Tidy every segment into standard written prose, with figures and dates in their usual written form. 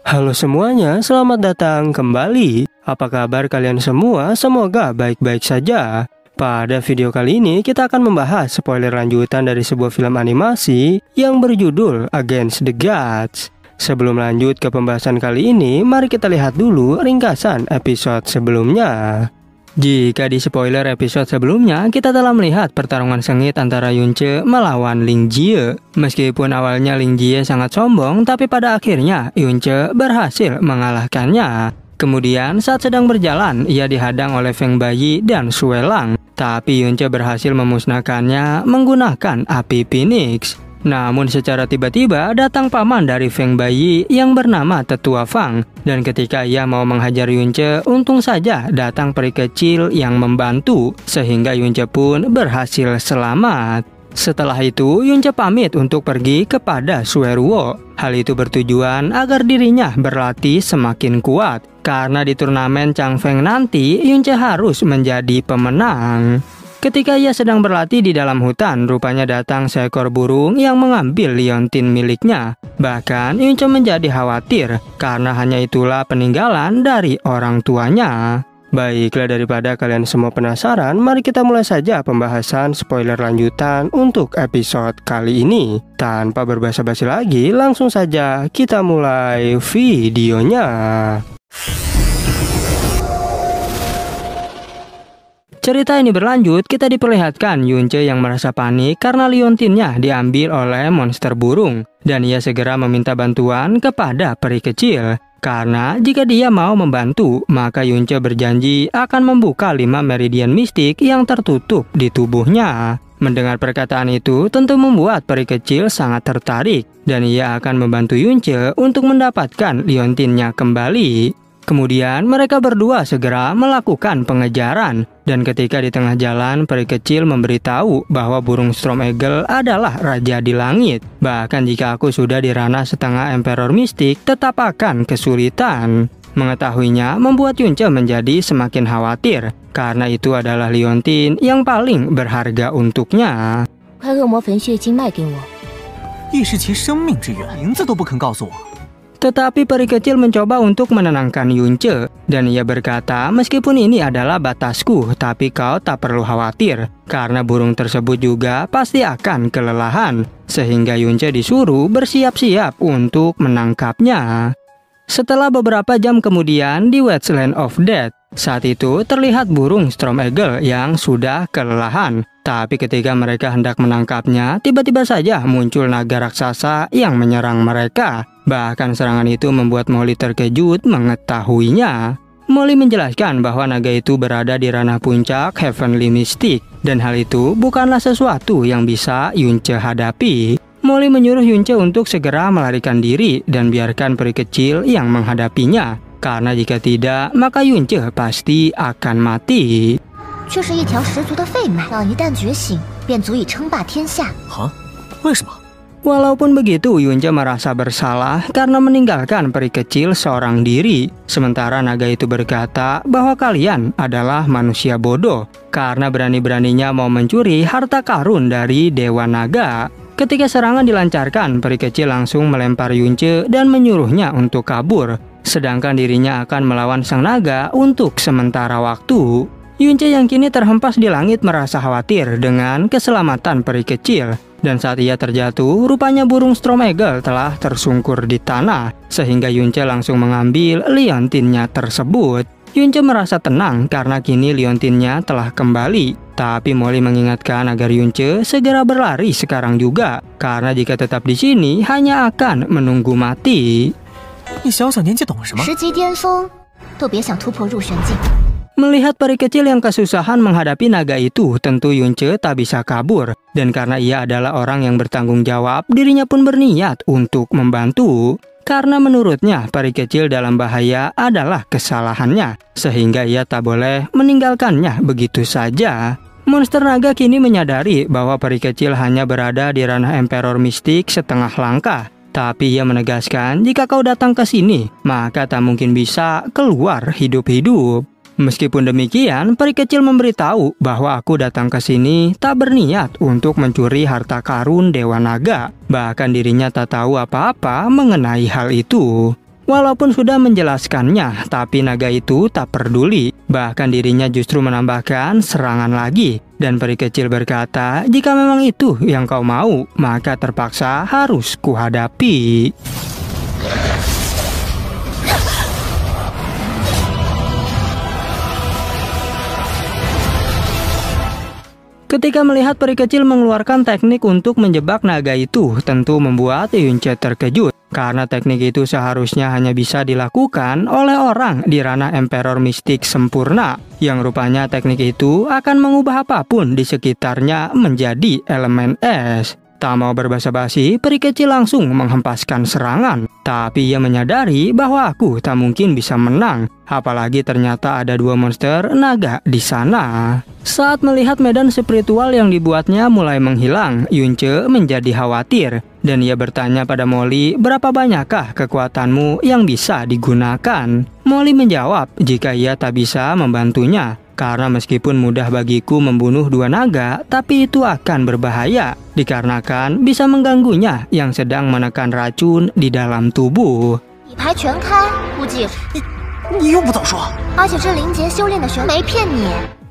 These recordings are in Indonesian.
Halo semuanya, selamat datang kembali. Apa kabar kalian semua? Semoga baik-baik saja. Pada video kali ini kita akan membahas spoiler lanjutan dari sebuah film animasi yang berjudul Against the Gods. Sebelum lanjut ke pembahasan kali ini, mari kita lihat dulu ringkasan episode sebelumnya. Jika di spoiler episode sebelumnya, kita telah melihat pertarungan sengit antara Yunce melawan Ling Jie. Meskipun awalnya Ling Jie sangat sombong, tapi pada akhirnya Yunce berhasil mengalahkannya. Kemudian saat sedang berjalan, ia dihadang oleh Feng Baiyi dan Sue Lang. Tapi Yunce berhasil memusnahkannya menggunakan api Phoenix. Namun secara tiba-tiba datang paman dari Feng Baiyi yang bernama Tetua Fang. Dan ketika ia mau menghajar Yunce, untung saja datang peri kecil yang membantu. Sehingga Yunce pun berhasil selamat. Setelah itu, Yunce pamit untuk pergi kepada Sue Ruo. Hal itu bertujuan agar dirinya berlatih semakin kuat. Karena di turnamen Changfeng nanti, Yunce harus menjadi pemenang. Ketika ia sedang berlatih di dalam hutan, rupanya datang seekor burung yang mengambil liontin miliknya. Bahkan Yunce menjadi khawatir karena hanya itulah peninggalan dari orang tuanya. Baiklah, daripada kalian semua penasaran, mari kita mulai saja pembahasan spoiler lanjutan untuk episode kali ini. Tanpa berbasa-basi lagi, langsung saja kita mulai videonya. Cerita ini berlanjut, kita diperlihatkan Yunce yang merasa panik karena liontinnya diambil oleh monster burung. Dan ia segera meminta bantuan kepada peri kecil. Karena jika dia mau membantu, maka Yunce berjanji akan membuka 5 meridian mistik yang tertutup di tubuhnya. Mendengar perkataan itu tentu membuat peri kecil sangat tertarik. Dan ia akan membantu Yunce untuk mendapatkan liontinnya kembali. Kemudian mereka berdua segera melakukan pengejaran. Dan ketika di tengah jalan, peri kecil memberitahu bahwa burung Storm Eagle adalah raja di langit. Bahkan jika aku sudah di ranah setengah Emperor Mistik, tetap akan kesulitan. Mengetahuinya membuat Yunce menjadi semakin khawatir. Karena itu adalah liontin yang paling berharga untuknya. Tetapi peri kecil mencoba untuk menenangkan Yunce. Dan ia berkata, meskipun ini adalah batasku, tapi kau tak perlu khawatir. Karena burung tersebut juga pasti akan kelelahan. Sehingga Yunce disuruh bersiap-siap untuk menangkapnya. Setelah beberapa jam kemudian di Westland of Death, saat itu terlihat burung Storm Eagle yang sudah kelelahan. Tapi ketika mereka hendak menangkapnya, tiba-tiba saja muncul naga raksasa yang menyerang mereka. Bahkan serangan itu membuat Molly terkejut mengetahuinya. Molly menjelaskan bahwa naga itu berada di ranah puncak Heavenly Mystic. Dan hal itu bukanlah sesuatu yang bisa Yunce hadapi. Molly menyuruh Yunce untuk segera melarikan diri dan biarkan peri kecil yang menghadapinya. Karena jika tidak, maka Yunce pasti akan mati. Walaupun begitu, Yunce merasa bersalah karena meninggalkan peri kecil seorang diri. Sementara naga itu berkata bahwa kalian adalah manusia bodoh karena berani-beraninya mau mencuri harta karun dari Dewa Naga. Ketika serangan dilancarkan, peri kecil langsung melempar Yunce dan menyuruhnya untuk kabur. Sedangkan dirinya akan melawan sang naga untuk sementara waktu. Yunce yang kini terhempas di langit merasa khawatir dengan keselamatan peri kecil. Dan saat ia terjatuh, rupanya burung Storm Eagle telah tersungkur di tanah. Sehingga Yunce langsung mengambil liontinnya tersebut. Yunce merasa tenang karena kini liontinnya telah kembali. Tapi Molly mengingatkan agar Yunce segera berlari sekarang juga. Karena jika tetap di sini, hanya akan menunggu mati. Melihat peri kecil yang kesusahan menghadapi naga itu, tentu Yunce tak bisa kabur. Dan karena ia adalah orang yang bertanggung jawab, dirinya pun berniat untuk membantu. Karena menurutnya, peri kecil dalam bahaya adalah kesalahannya. Sehingga ia tak boleh meninggalkannya begitu saja. Monster naga kini menyadari bahwa peri kecil hanya berada di ranah Emperor Mistik setengah langkah. Tapi ia menegaskan, jika kau datang ke sini, maka tak mungkin bisa keluar hidup-hidup. Meskipun demikian, peri kecil memberitahu bahwa aku datang ke sini tak berniat untuk mencuri harta karun Dewa Naga. Bahkan dirinya tak tahu apa-apa mengenai hal itu. Walaupun sudah menjelaskannya, tapi naga itu tak peduli. Bahkan dirinya justru menambahkan serangan lagi. Dan peri kecil berkata, jika memang itu yang kau mau, maka terpaksa harus kuhadapi. Ketika melihat peri kecil mengeluarkan teknik untuk menjebak naga itu, tentu membuat Yunce terkejut. Karena teknik itu seharusnya hanya bisa dilakukan oleh orang di ranah Emperor mistik sempurna, yang rupanya teknik itu akan mengubah apapun di sekitarnya menjadi elemen es. Tak mau berbasa-basi, peri kecil langsung menghempaskan serangan. Tapi ia menyadari bahwa aku tak mungkin bisa menang. Apalagi ternyata ada dua monster naga di sana. Saat melihat medan spiritual yang dibuatnya mulai menghilang, Yunce menjadi khawatir. Dan ia bertanya pada Molly, berapa banyakkah kekuatanmu yang bisa digunakan? Molly menjawab jika ia tak bisa membantunya. Karena meskipun mudah bagiku membunuh dua naga, tapi itu akan berbahaya, dikarenakan bisa mengganggunya yang sedang menekan racun di dalam tubuh.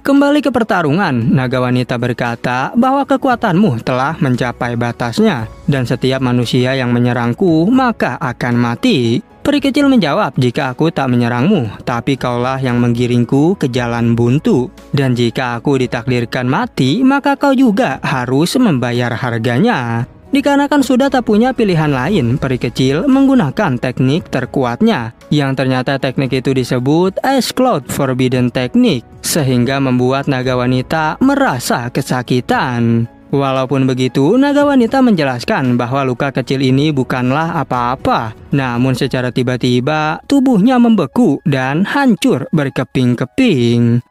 Kembali ke pertarungan, naga wanita berkata bahwa kekuatanmu telah mencapai batasnya, dan setiap manusia yang menyerangku maka akan mati. Peri kecil menjawab, jika aku tak menyerangmu, tapi kaulah yang menggiringku ke jalan buntu. Dan jika aku ditakdirkan mati, maka kau juga harus membayar harganya. Dikarenakan sudah tak punya pilihan lain, peri kecil menggunakan teknik terkuatnya, yang ternyata teknik itu disebut Ice Cloud Forbidden Technique, sehingga membuat naga wanita merasa kesakitan. Walaupun begitu, naga wanita menjelaskan bahwa luka kecil ini bukanlah apa-apa. Namun secara tiba-tiba, tubuhnya membeku dan hancur berkeping-keping.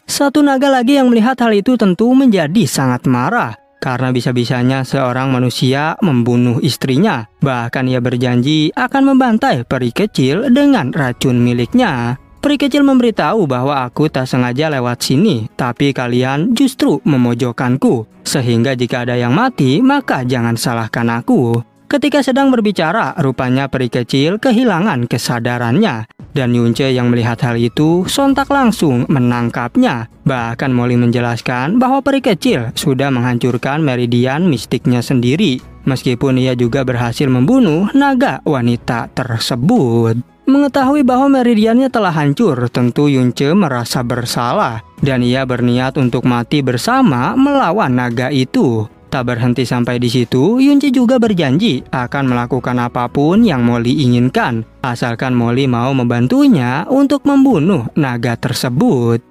Satu naga lagi yang melihat hal itu tentu menjadi sangat marah. Karena bisa-bisanya seorang manusia membunuh istrinya. Bahkan ia berjanji akan membantai peri kecil dengan racun miliknya. Peri kecil memberitahu bahwa aku tak sengaja lewat sini, tapi kalian justru memojokkanku. Sehingga jika ada yang mati, maka jangan salahkan aku. Ketika sedang berbicara, rupanya peri kecil kehilangan kesadarannya. Dan Yunce yang melihat hal itu sontak langsung menangkapnya. Bahkan Molly menjelaskan bahwa peri kecil sudah menghancurkan meridian mistiknya sendiri. Meskipun ia juga berhasil membunuh naga wanita tersebut. Mengetahui bahwa meridiannya telah hancur, tentu Yunce merasa bersalah. Dan ia berniat untuk mati bersama melawan naga itu. Tak berhenti sampai di situ, Yunce juga berjanji akan melakukan apapun yang Molly inginkan. Asalkan Molly mau membantunya untuk membunuh naga tersebut.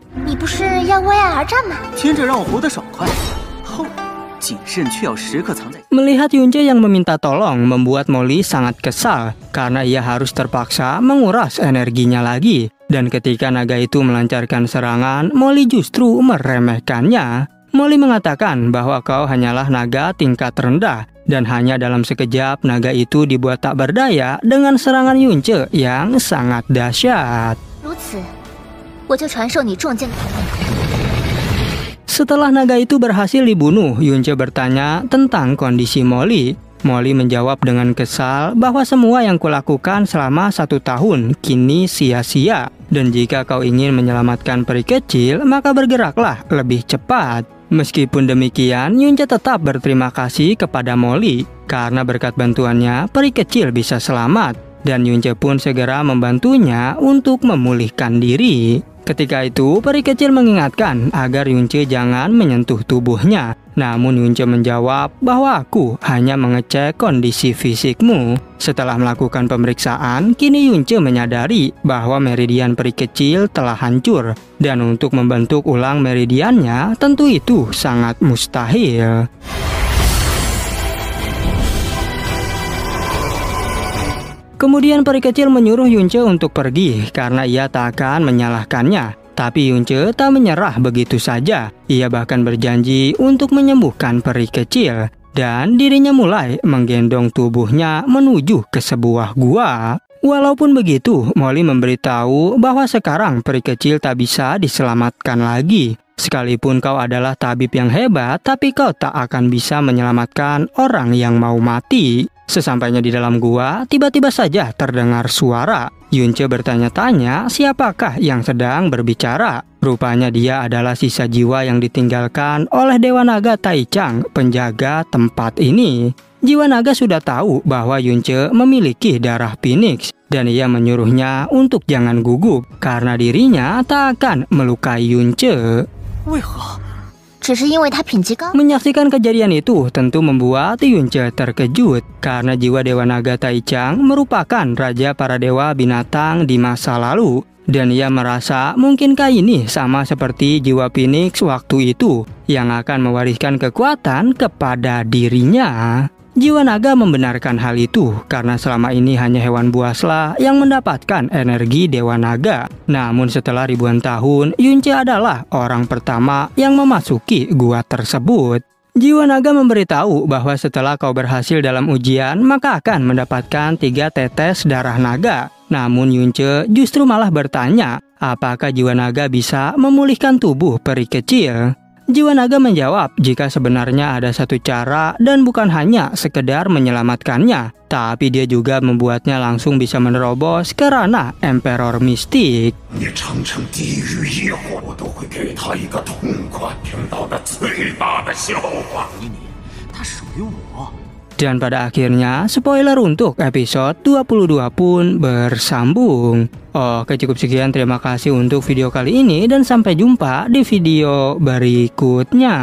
Melihat Yunce yang meminta tolong membuat Molly sangat kesal karena ia harus terpaksa menguras energinya lagi. Dan ketika naga itu melancarkan serangan, Molly justru meremehkannya. Molly mengatakan bahwa kau hanyalah naga tingkat rendah dan hanya dalam sekejap naga itu dibuat tak berdaya dengan serangan Yunce yang sangat dahsyat. Setelah naga itu berhasil dibunuh, Yunce bertanya tentang kondisi Molly. Molly menjawab dengan kesal bahwa semua yang kulakukan selama 1 tahun kini sia-sia. Dan jika kau ingin menyelamatkan peri kecil, maka bergeraklah lebih cepat. Meskipun demikian, Yunce tetap berterima kasih kepada Molly. Karena berkat bantuannya, peri kecil bisa selamat. Dan Yunce pun segera membantunya untuk memulihkan diri. Ketika itu, peri kecil mengingatkan agar Yunce jangan menyentuh tubuhnya. Namun Yunce menjawab bahwa aku hanya mengecek kondisi fisikmu. Setelah melakukan pemeriksaan, kini Yunce menyadari bahwa meridian peri kecil telah hancur. Dan untuk membentuk ulang meridiannya, tentu itu sangat mustahil. Kemudian peri kecil menyuruh Yunce untuk pergi karena ia tak akan menyalahkannya. Tapi Yunce tak menyerah begitu saja. Ia bahkan berjanji untuk menyembuhkan peri kecil. Dan dirinya mulai menggendong tubuhnya menuju ke sebuah gua. Walaupun begitu, Molly memberitahu bahwa sekarang peri kecil tak bisa diselamatkan lagi. Sekalipun kau adalah tabib yang hebat, tapi kau tak akan bisa menyelamatkan orang yang mau mati. Sesampainya di dalam gua, tiba-tiba saja terdengar suara. Yunce bertanya-tanya siapakah yang sedang berbicara. Rupanya dia adalah sisa jiwa yang ditinggalkan oleh Dewa Naga Taichang, penjaga tempat ini. Jiwa naga sudah tahu bahwa Yunce memiliki darah Phoenix, dan ia menyuruhnya untuk jangan gugup karena dirinya tak akan melukai Yunce. Menyaksikan kejadian itu tentu membuat Yunce terkejut karena jiwa Dewa Naga Taichang merupakan raja para dewa binatang di masa lalu. Dan ia merasa mungkinkah ini sama seperti jiwa Phoenix waktu itu yang akan mewariskan kekuatan kepada dirinya. Jiwa naga membenarkan hal itu karena selama ini hanya hewan buaslah yang mendapatkan energi Dewa Naga. Namun setelah ribuan tahun, Yunce adalah orang pertama yang memasuki gua tersebut. Jiwa naga memberitahu bahwa setelah kau berhasil dalam ujian, maka akan mendapatkan 3 tetes darah naga. Namun Yunce justru malah bertanya, apakah jiwa naga bisa memulihkan tubuh peri kecil? Jiwa naga menjawab jika sebenarnya ada satu cara dan bukan hanya sekedar menyelamatkannya, tapi dia juga membuatnya langsung bisa menerobos ke ranah Emperor Mistik. Dan pada akhirnya, spoiler untuk episode 22 pun bersambung. Oke, cukup sekian. Terima kasih untuk video kali ini dan sampai jumpa di video berikutnya.